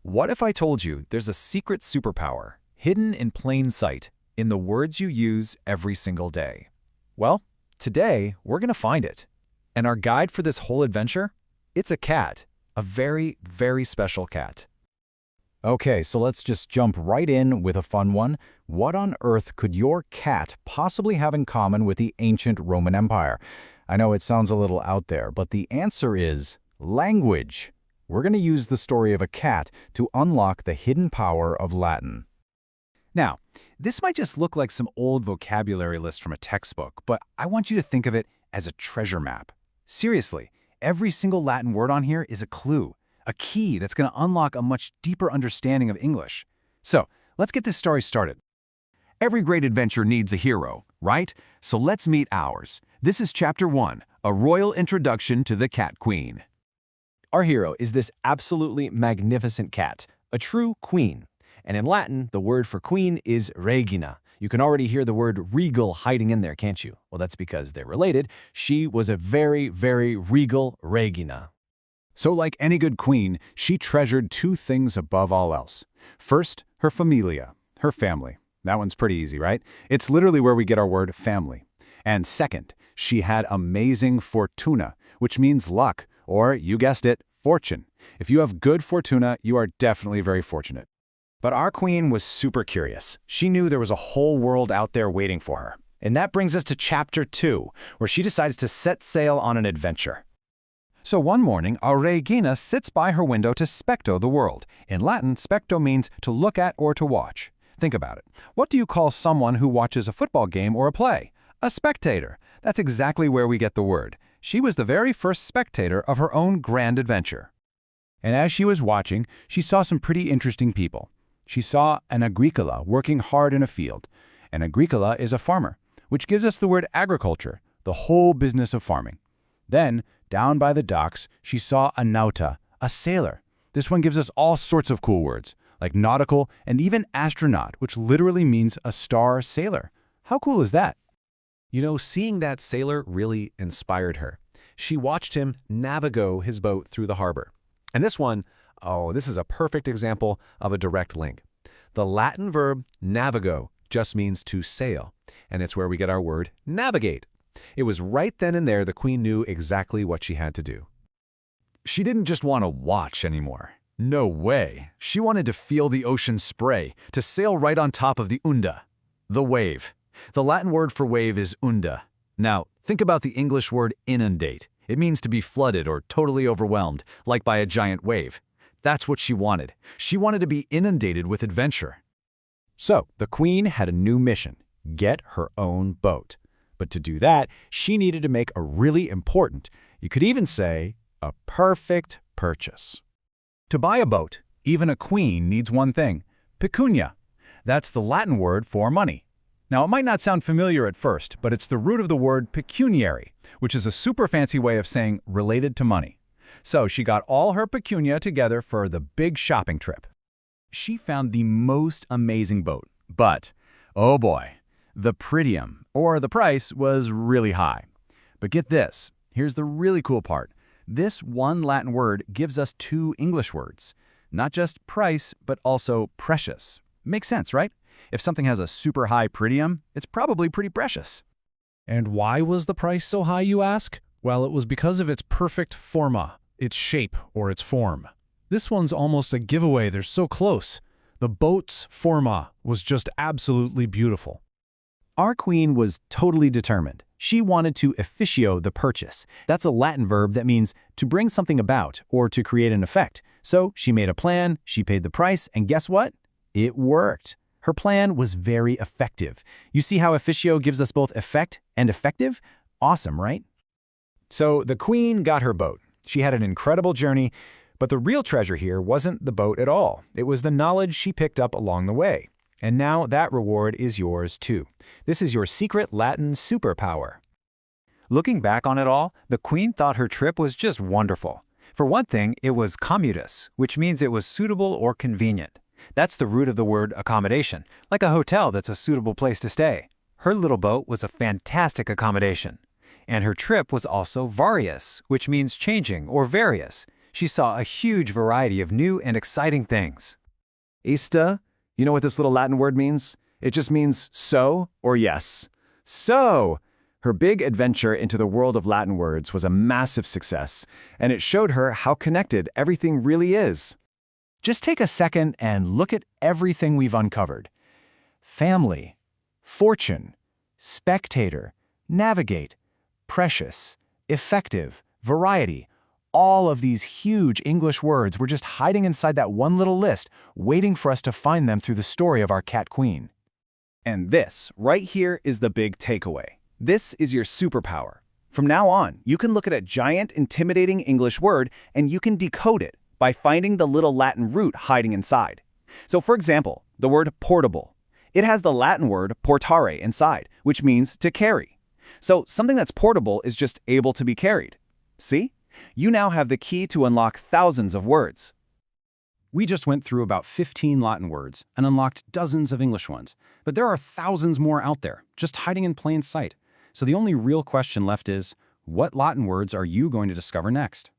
What if I told you there's a secret superpower hidden in plain sight in the words you use every single day? Well, today we're going to find it. And our guide for this whole adventure? It's a cat. A very, very special cat. Okay, so let's just jump right in with a fun one. What on earth could your cat possibly have in common with the ancient Roman Empire? I know it sounds a little out there, but the answer is language. We're going to use the story of a cat to unlock the hidden power of Latin. Now, this might just look like some old vocabulary list from a textbook, but I want you to think of it as a treasure map. Seriously, every single Latin word on here is a clue, a key that's going to unlock a much deeper understanding of English. So, let's get this story started. Every great adventure needs a hero, right? So let's meet ours. This is Chapter 1, A Royal Introduction to the Cat Queen. Our hero is this absolutely magnificent cat, a true queen. And in Latin, the word for queen is regina. You can already hear the word regal hiding in there, can't you? Well, that's because they're related. She was a very, very regal regina. So like any good queen, she treasured two things above all else. First, her familia, her family. That one's pretty easy, right? It's literally where we get our word family. And second, she had amazing fortuna, which means luck, or, you guessed it, fortune. If you have good fortuna, you are definitely very fortunate. But our queen was super curious. She knew there was a whole world out there waiting for her. And that brings us to Chapter 2, where she decides to set sail on an adventure. So one morning, our Regina sits by her window to specto the world. In Latin, specto means to look at or to watch. Think about it. What do you call someone who watches a football game or a play? A spectator. That's exactly where we get the word. She was the very first spectator of her own grand adventure. And as she was watching, she saw some pretty interesting people. She saw an agricola working hard in a field. An agricola is a farmer, which gives us the word agriculture, the whole business of farming. Then, down by the docks, she saw a nauta, a sailor. This one gives us all sorts of cool words, like nautical and even astronaut, which literally means a star sailor. How cool is that? You know, seeing that sailor really inspired her. She watched him navigate his boat through the harbor. And this one, this is a perfect example of a direct link. The Latin verb navigo just means to sail, and it's where we get our word navigate. It was right then and there the queen knew exactly what she had to do. She didn't just want to watch anymore. No way. She wanted to feel the ocean spray, to sail right on top of the onda, the wave. The Latin word for wave is unda. Now, think about the English word inundate. It means to be flooded or totally overwhelmed, like by a giant wave. That's what she wanted. She wanted to be inundated with adventure. So, the queen had a new mission, get her own boat. But to do that, she needed to make a really important, you could even say, a perfect purchase. To buy a boat, even a queen needs one thing, pecunia. That's the Latin word for money. Now, it might not sound familiar at first, but it's the root of the word pecuniary, which is a super fancy way of saying related to money. So she got all her pecunia together for the big shopping trip. She found the most amazing boat, but, oh boy, the pretium, or the price, was really high. But get this, here's the really cool part. This one Latin word gives us two English words. Not just price, but also precious. Makes sense, right? If something has a super high pretium, it's probably pretty precious. And why was the price so high, you ask? Well, it was because of its perfect forma, its shape or its form. This one's almost a giveaway, they're so close. The boat's forma was just absolutely beautiful. Our queen was totally determined. She wanted to officio the purchase. That's a Latin verb that means to bring something about or to create an effect. So she made a plan, she paid the price, and guess what? It worked. Her plan was very effective. You see how officio gives us both effect and effective? Awesome, right? So the queen got her boat. She had an incredible journey, but the real treasure here wasn't the boat at all. It was the knowledge she picked up along the way. And now that reward is yours too. This is your secret Latin superpower. Looking back on it all, the queen thought her trip was just wonderful. For one thing, it was commodus, which means it was suitable or convenient. That's the root of the word accommodation, like a hotel that's a suitable place to stay. Her little boat was a fantastic accommodation. And her trip was also various, which means changing or various. She saw a huge variety of new and exciting things. Ista, you know what this little Latin word means? It just means so or yes. So! Her big adventure into the world of Latin words was a massive success, and it showed her how connected everything really is. Just take a second and look at everything we've uncovered. Family, fortune, spectator, navigate, precious, effective, variety. All of these huge English words were just hiding inside that one little list, waiting for us to find them through the story of our cat queen. And this, right here, is the big takeaway. This is your superpower. From now on, you can look at a giant, intimidating English word and you can decode it by finding the little Latin root hiding inside. So for example, the word portable. It has the Latin word portare inside, which means to carry. So something that's portable is just able to be carried. See? You now have the key to unlock thousands of words. We just went through about 15 Latin words and unlocked dozens of English ones, but there are thousands more out there, just hiding in plain sight. So the only real question left is, what Latin words are you going to discover next?